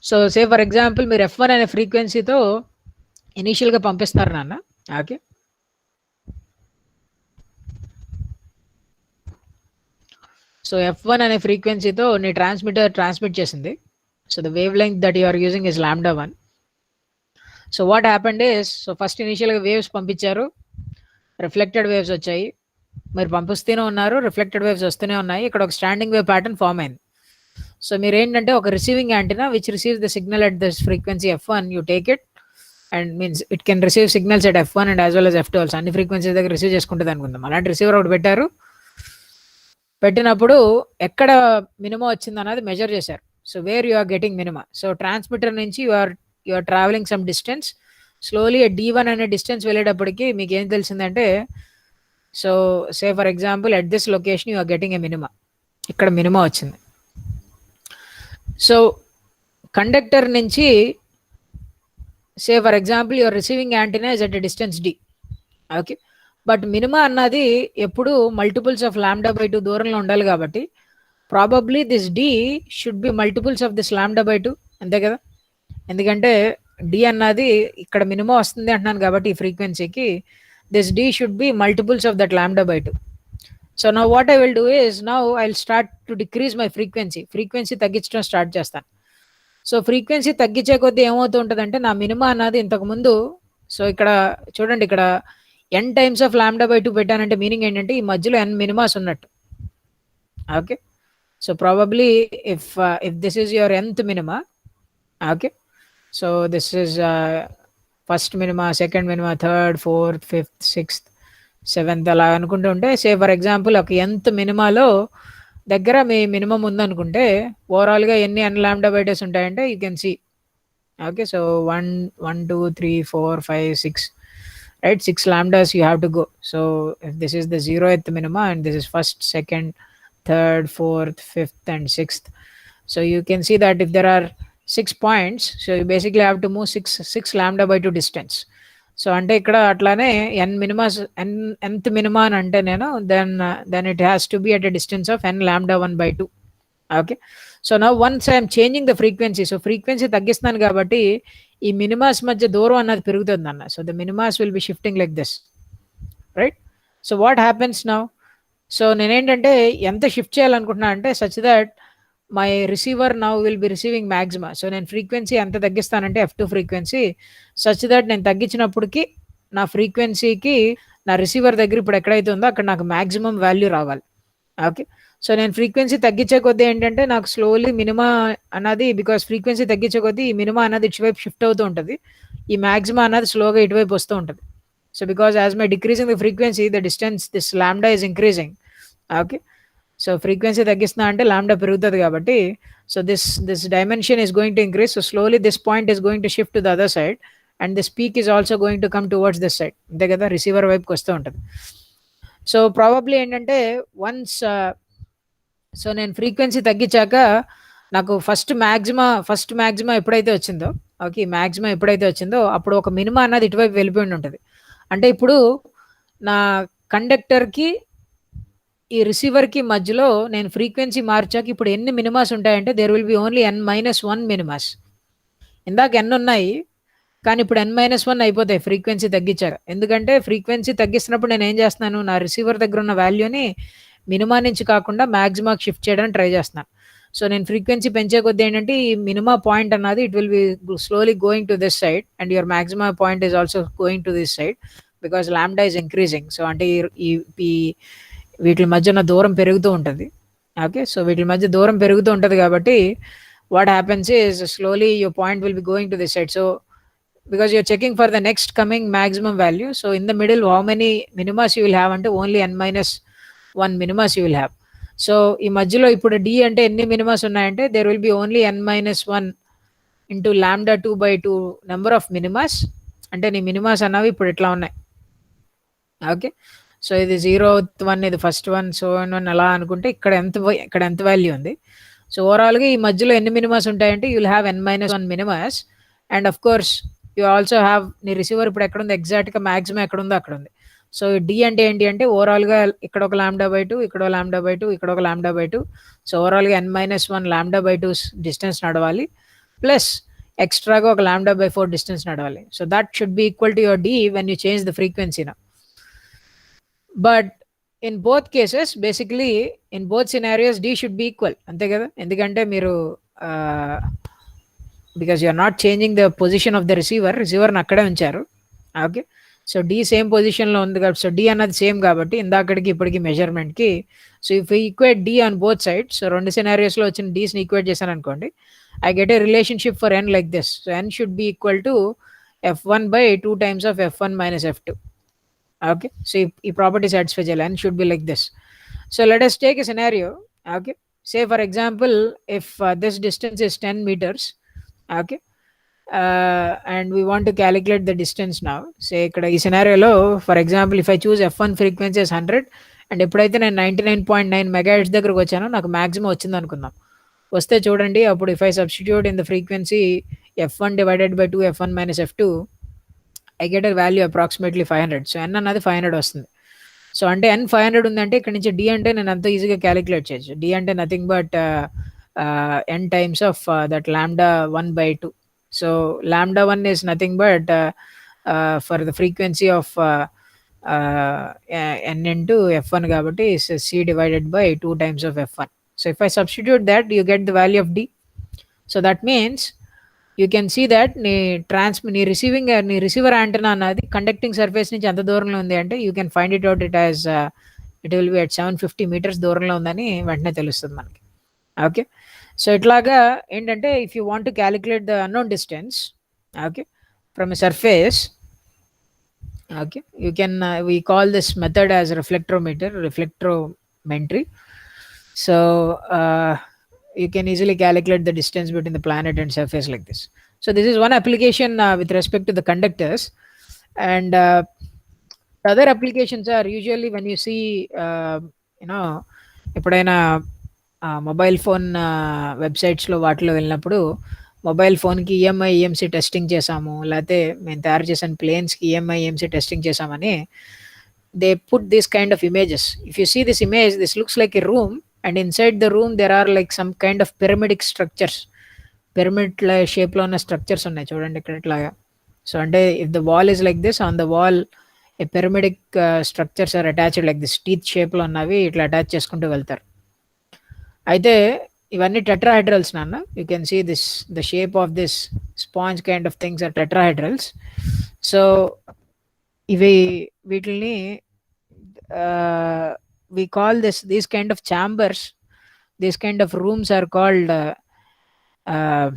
So say for example మీరు F1 అనే ఫ్రీక్వెన్సీతో ఇనీషియల్గా పంపిస్తారు నాన్న. Okay, so F1 అనే ఫ్రీక్వెన్సీతో నీ transmitter transmit చేసింది. So the wave length that you are using is lambda 1. So what happened is, so first ఇనీషియల్గా వేవ్స్ పంపించారు, రిఫ్లెక్టెడ్ వేవ్స్ వచ్చాయి, మీరు పంపిస్తూనే ఉన్నారు, రిఫ్లెక్టెడ్ వేవ్స్ వస్తూనే ఉన్నాయి, ఇక్కడ ఒక స్టాండింగ్ వేవ్ ప్యాటర్న్ ఫామ్ అయింది. సో మీరు ఏంటంటే ఒక receiving antenna which receives the signal at this frequency F1, you take it and means it can receive signals at F1 and as well as F2 also. అన్ని frequencies దగ్గర receive చేసుకుంటుంది అనుకుందాం. అలాంటి receiver ఒకటి పెట్టినప్పుడు ఎక్కడ మినిమం వచ్చింది అన్నది మెజర్ చేశారు. So where you are getting minima. So transmitter నుంచి you are traveling some distance, slowly D1 అనే డిస్టెన్స్ వెళ్ళేటప్పటికి మీకు ఏం తెలిసిందంటే, so say for example at this location you are getting a minima, ఇక్కడ మినిమా వచ్చింది. సో కండక్టర్ నుంచి say for example your receiving antenna is at a distance D. Okay, but minima అన్నది ఎప్పుడు మల్టిపుల్స్ ఆఫ్ లాంబ్డా బై 2 దూరంలో ఉండాలి కాబట్టి probably this D should be multiples of this lambda by 2, అంతే కదా. ఎందుకంటే D అన్నది ఇక్కడ మినిమం వస్తుంది అంటున్నాను కాబట్టి ఈ ఫ్రీక్వెన్సీకి this D should be multiples of that lambda by 2. So now what I will do is, now I will start to decrease my frequency తగ్గించడం స్టార్ట్ చేస్తాను. సో ఫ్రీక్వెన్సీ తగ్గించే కొద్దీ ఏమవుతూ ఉంటుందంటే నా మినిమా అన్నది ఇంతకుముందు, సో ఇక్కడ చూడండి, ఇక్కడ n times of lambda by 2 పెట్టానంటే మీనింగ్ ఏంటంటే ఈ మధ్యలో n మినిమాస్ ఉన్నట్టు. Okay, so probably if this is your nth minima, okay, so this is first minima, second minima, third, fourth, fifth, sixth, seventh అలా అనుకుంటూ ఉంటే, సే ఫర్ ఎగ్జాంపుల్ ఒక nth మినిమాలో దగ్గర మీ మినిమం ఉందనుకుంటే ఓవరాల్గా ఎన్ని n లాంబ్డా బై 2s ఉంటాయంటే you can see. Okay, so 1 2 3 4 5 6, right, 6 lambdas you have to go. So if this is the 0th minima and this is first, second, third, fourth, fifth, and sixth. So you can see that if there are 6 points, so you basically have to move six lambda by 2 distance. So అంటే ఇక్కడ అట్లానే ఎన్ మినిమాస్ nth minima అని అంటే నేను then it has to be at a distance of n lambda 1/2. Okay. So now once I'm changing the frequency, so frequency తగ్గిస్తున్నాను కాబట్టి ఈ minimas మధ్య దూరం అన్నది పెరుగుతుంది అన్న. So the minimas will be shifting like this, right? So what happens now? So నేనేంటంటే ఎంత షిఫ్ట్ చేయాలనుకుంటున్నా అంటే such that my receiver now will be receiving maxima. So నేను ఫ్రీక్వెన్సీ ఎంత తగ్గిస్తానంటే F2 ఫ్రీక్వెన్సీ సచ్ దట్ నేను తగ్గించినప్పటికి నా ఫ్రీక్వెన్సీకి నా రిసీవర్ దగ్గర ఇప్పుడు ఎక్కడైతే ఉందో అక్కడ నాకు మ్యాక్సిమం వాల్యూ రావాలి. ఓకే. సో నేను ఫ్రీక్వెన్సీ తగ్గించే కొద్దీ ఏంటంటే నాకు స్లోలీ మినిమా అన్నది, బికాస్ ఫ్రీక్వెన్సీ తగ్గించే కొద్దీ ఈ మినిమా అన్నది ఇటువైపు షిఫ్ట్ అవుతూ ఉంటుంది, ఈ మ్యాక్సిమా అన్నది స్లోగా ఇటువైపు వస్తూ ఉంటుంది. So because as my decreasing the frequency the distance this lambda is increasing. Okay. So frequency తగ్గిస్తున్నా అంటే లాంబ్డా పెరుగుతుంది కాబట్టి so this dimension is going to increase. So slowly this point is going to shift to the other side and this peak is also going to come towards this side. అంతే కదా, receiver వైపుకి వస్తూ ఉంటుంది. So probably ఏంటంటే once so నేను frequency తగ్గించాక నాకు first మ్యాక్సిమా ఎప్పుడైతే వచ్చిందో, ఓకే, మ్యాక్సిమా ఎప్పుడైతే వచ్చిందో అప్పుడు ఒక మినిమా అన్నది ఇటువైపు వెళ్ళిపోయి ఉంటుంది. అంటే ఇప్పుడు నా కండక్టర్కి ఈ రిసీవర్కి మధ్యలో నేను ఫ్రీక్వెన్సీ మార్చాక ఇప్పుడు ఎన్ని మినిమాస్ ఉంటాయంటే there will be only n-1 minimas. ఇందాక ఎన్ ఉన్నాయి కానీ ఇప్పుడు n-1 అయిపోతాయి ఫ్రీక్వెన్సీ తగ్గించాక. ఎందుకంటే ఫ్రీక్వెన్సీ తగ్గిస్తున్నప్పుడు నేను ఏం చేస్తున్నాను, నా రిసీవర్ దగ్గర ఉన్న వాల్యూని మినిమా నుంచి కాకుండా మ్యాక్సిమాకి షిఫ్ట్ చేయడానికి ట్రై చేస్తున్నాను. సో నేను ఫ్రీక్వెన్సీ పెంచే కొద్దీ ఏంటంటే ఈ మినిమా పాయింట్ అన్నది it will be slowly going to this side and your మ్యాక్సిమా point is also going to this side because lambda is increasing. So అంటే ఈ వీటి మధ్యన దూరం పెరుగుతూ ఉంటుంది. ఓకే. సో వీటి మధ్య దూరం పెరుగుతూ ఉంటుంది కాబట్టి what happens is slowly your point will be going to this side. So because you're checking for the next coming maximum value, so in the middle how many minimas you will have అంటే only n-1 minimas you will have. So ఈ మధ్యలో ఇప్పుడు d అంటే ఎన్ని మినిమాస్ ఉన్నాయంటే there will be only n-1 into lambda 2/2 number of minimas. అంటే నీ మినిమాస్ అన్నవి ఇప్పుడు ఇట్లా ఉన్నాయి. ఓకే. సో ఇది 0th 1, ఇది ఫస్ట్ 1, సో 1 అలా అనుకుంటే ఇక్కడ ఎంత వాల్యూ ఉంది. సో ఓవరాల్గా ఈ మధ్యలో ఎన్ని మినిమాస్ ఉంటాయంటే you will have n-1 minimas. And of course you also have నీ రిసీవర్ ఇప్పుడు ఎక్కడ ఉంది, ఎగ్జాక్ట్గా మ్యాక్సిమం ఎక్కడ ఉందో అక్కడ ఉంది. సో డి అంటే ఏంటి అంటే ఓవరాల్గా ఇక్కడ ఒక λ/2, ఇక్కడ λ/2, ఇక్కడ ఒక λ/2. సో ఓవరాల్గా n-1 λ/2 డిస్టెన్స్ నడవాలి ప్లస్ ఎక్స్ట్రాగా ఒక λ/4 డిస్టెన్స్ నడవాలి. So that should be equal to your d when you change the frequency నా. But in both cases basically in both scenarios d should be equal. అంతే కదా, ఎందుకంటే మీరు because you are not changing the position of the రిసీవర్ని అక్కడే ఉంచారు. Okay. So D same పొజిషన్లో ఉంది కాబట్టి సో డి అన్నది సేమ్ కాబట్టి ఇందాకడికి ఇప్పటికి మెజర్మెంట్కి. So if equate d on both sides, so రెండు సినారియోస్లో వచ్చిన డీస్ని ఈక్వేట్ చేశాను అనుకోండి, I get a relationship for n like this. So n should be equal to f1/2 times of f1 minus f2. Okay. So ఈ property satisfy చేయాలి, n should be like this. So let us take a scenario. Okay. Say for example if this distance is 10 meters. Okay. And we want to calculate the distance now. Say ఇక్కడ ఈ సినారియోలో for example if I choose f1 frequency is 100 and ఎప్పుడైతే నేను 99.9 megahertz దగ్గరకు వచ్చానో నాకు maximum వచ్చింది అనుకుందాం. వస్తే చూడండి అప్పుడు if I substitute in the frequency f1 divided by 2 f1 minus f2 I get a value approximately 500. So n అన్నది 500 వస్తుంది. సో అంటే n 500 ఉందంటే ఇక్కడ నుంచి d అంటే నేను అంత ఈజీగా క్యాలిక్యులేట్ చేయొచ్చు. d అంటే nothing but n times of that lambda 1/2. So lambda 1 is nothing but for the frequency of n into f1 కాబట్టి c divided by 2 times of f1. So if I substitute that you get the value of d. So that means you can see that నీ receiver antenna అన్నది conducting surface నుంచి ఎంత దూరంలో ఉంది అంటే you can find it out it as it will be at 750 meters దూరంలో ఉందని వెంటనే తెలుస్తుంది మనకి. ఓకే. సో ఇట్లాగా ఏంటంటే if you want to calculate the unknown distance okay from a surface okay you can we call this method as reflectometry. So you can easily calculate the distance between the planet and surface like this. So this is one application with respect to the conductors. And other applications are usually when you see ఎప్పుడైనా mobile phone వెబ్‌సైట్స్‌లో వాటిలో వెళ్ళినప్పుడు mobile ఫోన్‌కి EMI, EMC testing చేశాము. లేతే మేము తయారు చేసిన ప్లేన్స్‌కి EMI, EMC testing చేశామని they put this kind of images. If you see this image, this looks like a room, and inside the room there are like some kind of pyramidic structures. Pyramid షేప్లో ఉన్న structures ఉన్నాయి చూడండి ఇక్కడ ఇట్లాగా. So అంటే if the wall is like this, on the wall a pyramidic structures are attached like this, teeth షేప్లో ఉన్నవి ఇట్లా అటాచ్ చేసుకుంటూ వెళ్తారు. అయితే ఇవన్నీ టెట్రాహైడ్రల్స్ నాన్న. You can see this, the shape of this sponge kind of things are tetrahedrals. So ఇవి వీటిని we call these kind of chambers, these kind of rooms are called uh,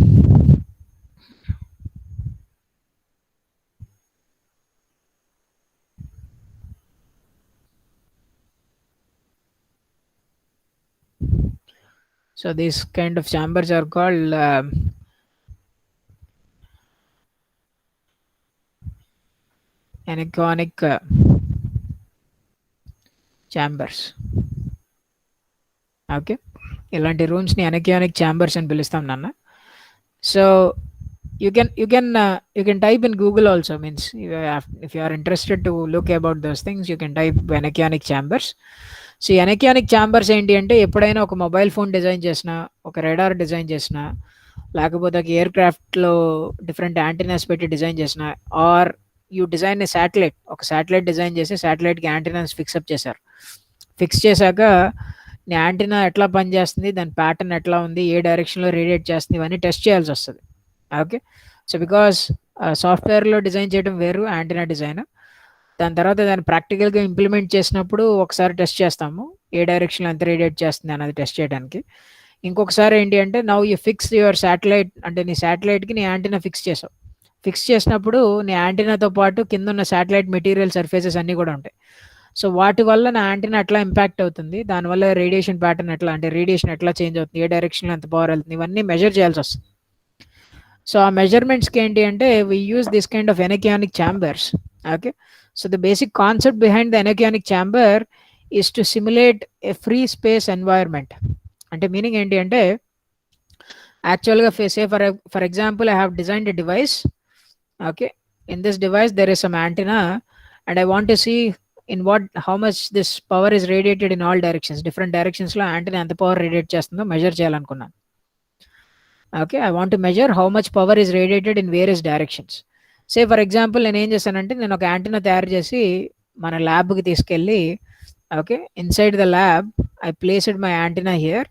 so these kind of chambers are called anechoic chambers. Okay, ఇలాంటి రూమ్స్ని అనెకియానిక్ chambers అని పిలుస్తాం నాన్న. So you can type in Google also, means if you are interested to look about those things, you can type anechoic chambers. So ఈ అనెకియానిక్ chambers ఏంటి అంటే, ఎప్పుడైనా ఒక mobile phone design చేసినా, ఒక రెడార్ డిజైన్ చేసినా, లేకపోతే ఒక ఎయిర్ క్రాఫ్ట్లో డిఫరెంట్ యాంటీనాస్ పెట్టి డిజైన్ చేసిన, or you design a satellite, ఒక శాటిలైట్ డిజైన్ చేసి శాటిలైట్కి యాంటీనాస్ ఫిక్సప్ చేశారు. ఫిక్స్ చేశాక నీ యాంటీనా ఎట్లా పనిచేస్తుంది, దాని ప్యాటర్న్ ఎట్లా ఉంది, ఏ డైరెక్షన్లో రేడియేట్ చేస్తుంది, ఇవన్నీ టెస్ట్ చేయాల్సి వస్తుంది. ఓకే, సో బికాస్ సాఫ్ట్వేర్లో డిజైన్ చేయడం వేరు, యాంటీనా డిజైన్. దాని తర్వాత దాన్ని ప్రాక్టికల్గా ఇంప్లిమెంట్ చేసినప్పుడు ఒకసారి టెస్ట్ చేస్తాము, ఏ డైరెక్షన్లో ఎంత రేడియేట్ చేస్తుంది అన్నది టెస్ట్ చేయడానికి. ఇంకొకసారి ఏంటి అంటే, now you fix your satellite, అంటే నీ శాటిలైట్కి నీ యాంటీనా ఫిక్స్ చేసావు. ఫిక్స్ చేసినప్పుడు నీ యాంటీనాతో పాటు కింద ఉన్న శాటిలైట్ మెటీరియల్ సర్ఫేసెస్ అన్నీ కూడా ఉంటాయి. సో వాటి వల్ల నా యాంటీనా ఎట్లా ఇంపాక్ట్ అవుతుంది, దానివల్ల రేడియేషన్ ప్యాటర్న్ ఎట్లా, అంటే రేడియేషన్ ఎట్లా చేంజ్ అవుతుంది, ఏ డైరెక్షన్లో ఎంత పవర్ వెళ్తుంది, ఇవన్నీ మెజర్ చేయాల్సి వస్తుంది. సో ఆ మెజర్మెంట్స్కి ఏంటి అంటే, we use this kind of anechoic chambers. Okay, so the basic concept behind the anechoic chamber is to simulate a free space environment. అంటే మీనింగ్ ఏంటి అంటే, యాక్చువల్గా say for example I have designed a device. Okay, in this device there is some antenna, and I want to see in how much this power is radiated in all directions, different directions lo antenna ఎంత power radiate చేస్తుందో measure చేయాలనుకున్నాను. Okay, I want to measure how much power is radiated in various directions. Say for example నేను ఏం చేశానంటే, నేను ఒక antenna తయారు చేసి మన ల్యాబ్కి తీసుకెళ్ళి, okay, inside the lab I placed my antenna here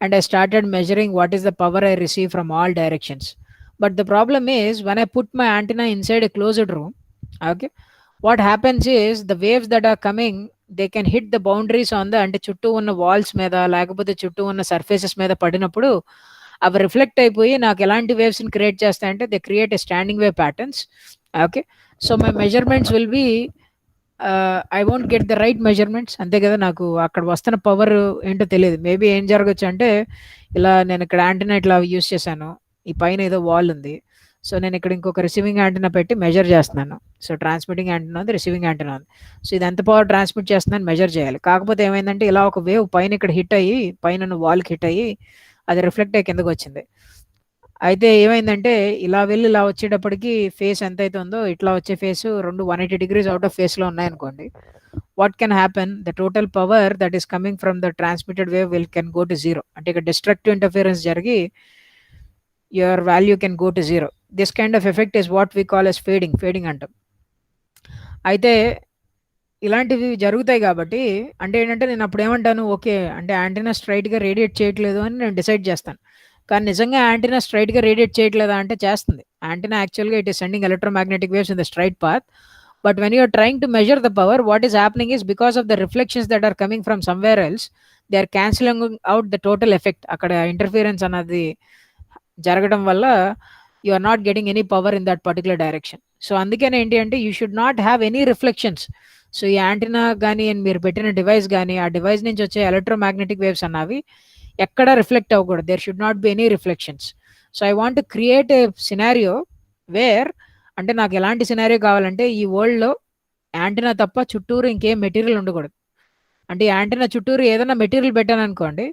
and I started measuring what is the power I receive from all directions. But the problem is, when I put my antenna inside a closed room, okay, what happens is the waves that are coming, they can hit the boundaries on the, అంటే చుట్టూ ఉన్న walls మీద లేకపోతే చుట్టూ ఉన్న surfaces మీద పడినప్పుడు అవి రిఫ్లెక్ట్ అయిపోయి నాకు ఎలాంటి వేవ్స్ని క్రియేట్ చేస్తాయంటే, they create a standing wave patterns. Okay, so my measurements will be, I won't get the right measurements. అంతే కదా, నాకు అక్కడ వస్తున్న పవర్ ఏంటో తెలియదు. మేబీ ఏం జరగచ్చు అంటే, ఇలా నేను ఇక్కడ యాంటీనా ఇట్లా యూస్ చేశాను, ఈ పైన ఏదో వాల్ ఉంది, సో నేను ఇక్కడ ఇంకొక రిసీవింగ్ యాంటీనా పెట్టి మెజర్ చేస్తున్నాను. సో ట్రాన్స్మిటింగ్ యాంటీనా ఉంది, రిసీవింగ్ యాంటీనా ఉంది. సో ఇది ఎంత పవర్ ట్రాన్స్మిట్ చేస్తుందని మెజర్ చేయాలి. కాకపోతే ఏమైందంటే, ఇలా ఒక వేవ్ పైన ఇక్కడ హిట్ అయ్యి, పైన వాల్కి హిట్ అయ్యి అది రిఫ్లెక్ట్ అయ్యి కిందకు వచ్చింది. అయితే ఏమైందంటే, ఇలా వెళ్ళి ఇలా వచ్చేటప్పటికి ఫేస్ ఎంత అయితే ఉందో, ఇట్లా వచ్చే ఫేస్ రెండు 180 degrees అవుట్ ఆఫ్ ఫేస్లో ఉన్నాయనుకోండి, what can happen, the total power that is coming from the transmitted wave can go to zero. అంటే ఇక్కడ డిస్ట్రక్టివ్ ఇంటర్ఫిరెన్స్ జరిగి your value can go to zero. This kind of effect is what we call as fading అంటాం. అయితే ఇలాంటివి జరుగుతాయి కాబట్టి, అంటే ఏంటంటే, నేను అప్పుడు ఏమంటాను, ఓకే అంటే యాంటీనా స్ట్రైట్గా రేడియేట్ చేయట్లేదు అని నేను డిసైడ్ చేస్తాను. కానీ నిజంగా యాంటీనా స్ట్రైట్గా రేడియేట్ చేయట్లేదా అంటే చేస్తుంది. యాంటీనా యాక్చువల్గా it is sending electromagnetic waves in the straight path. But when you are trying to measure the power, what is happening is, because of the reflections that are coming from somewhere else, they are cancelling out the total effect. అక్కడ interference అన్నది జరగడం వల్ల you are not getting any power in that particular direction. So అందుకని ఏంటి అంటే, you should not have any reflections. So ఈ antenna కానీ మీరు పెట్టిన డివైస్ కానీ, ఆ డివైస్ నుంచి వచ్చే ఎలక్ట్రోమాగ్నెటిక్ వేవ్స్ అన్నవి ఎక్కడ రిఫ్లెక్ట్ అవ్వకూడదు. There should not be any reflections. So I want to create a scenario where, అంటే నాకు ఎలాంటి సినారియో కావాలంటే, ఈ వరల్డ్లో యాంటీనా తప్ప చుట్టూరు ఇంకేం మెటీరియల్ ఉండకూడదు. అంటే ఈ యాంటీనా చుట్టూరు ఏదైనా మెటీరియల్ పెట్టాను అనుకోండి,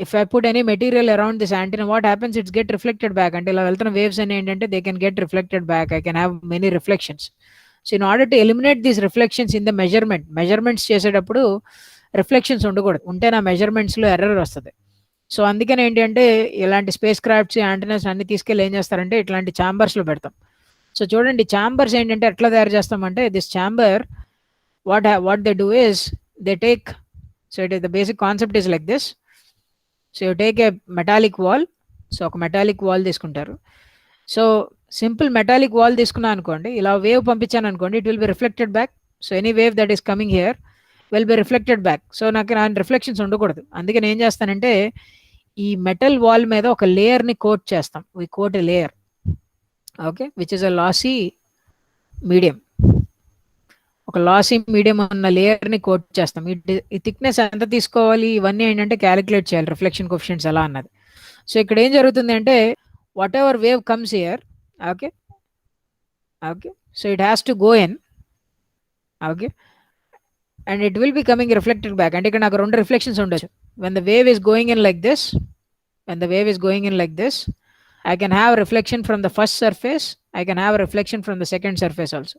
if I put any material around this antenna, what happens, it's get reflected back. అంటే ఇలా వెళ్తున్న వేవ్స్ అని ఏంటంటే they can get reflected back. I can have many reflections. So in order to eliminate these reflections in the measurements చేసేటప్పుడు reflections ఉండకూడదు, ఉంటే నా మెజర్మెంట్స్లో error వస్తుంది. సో అందుకని ఏంటి అంటే ఇలాంటి స్పేస్ క్రాఫ్ట్స్ యాంటీనాస్ అన్ని తీసుకెళ్ళి ఏం చేస్తారంటే ఇట్లాంటి ఛాంబర్స్లో పెడతాం. సో చూడండి ఛాంబర్స్ ఏంటంటే ఎట్లా తయారు చేస్తామంటే, this chamber, what they do is they take, so the basic concept is like this. So you take a metallic wall. So ఒక మెటాలిక్ వాల్ తీసుకుంటారు. సో సింపుల్ మెటాలిక్ వాల్ తీసుకున్నా అనుకోండి, ఇలా వేవ్ పంపించాను అనుకోండి, it will be reflected back. So any wave that is coming here will be reflected back. So నాకు నా reflections ఉండకూడదు. అందుకని ఏం చేస్తానంటే ఈ మెటల్ వాల్ మీద ఒక లేయర్ని కోట్ చేస్తాం. We coat a layer, okay, which is a lossy medium. ఒక లాసీ మీడియం ఉన్న లేయర్ని కోట్ చేస్తాం. ఈ థిక్నెస్ ఎంత తీసుకోవాలి, ఇవన్నీ ఏంటంటే క్యాలిక్యులేట్ చేయాలి, రిఫ్లెక్షన్ కోఎఫిషియంట్స్ ఎలా అన్నది. సో ఇక్కడ ఏం జరుగుతుంది అంటే what ever wave comes here, okay okay, so it has to go in, okay, and it will be coming reflected back. అంటే ఇక్కడ నాకు రెండు రిఫ్లెక్షన్స్ ఉండొచ్చు. When the wave is going in like this, when the wave is going in like this, I can have reflection from the first surface, I can have reflection from the second surface also.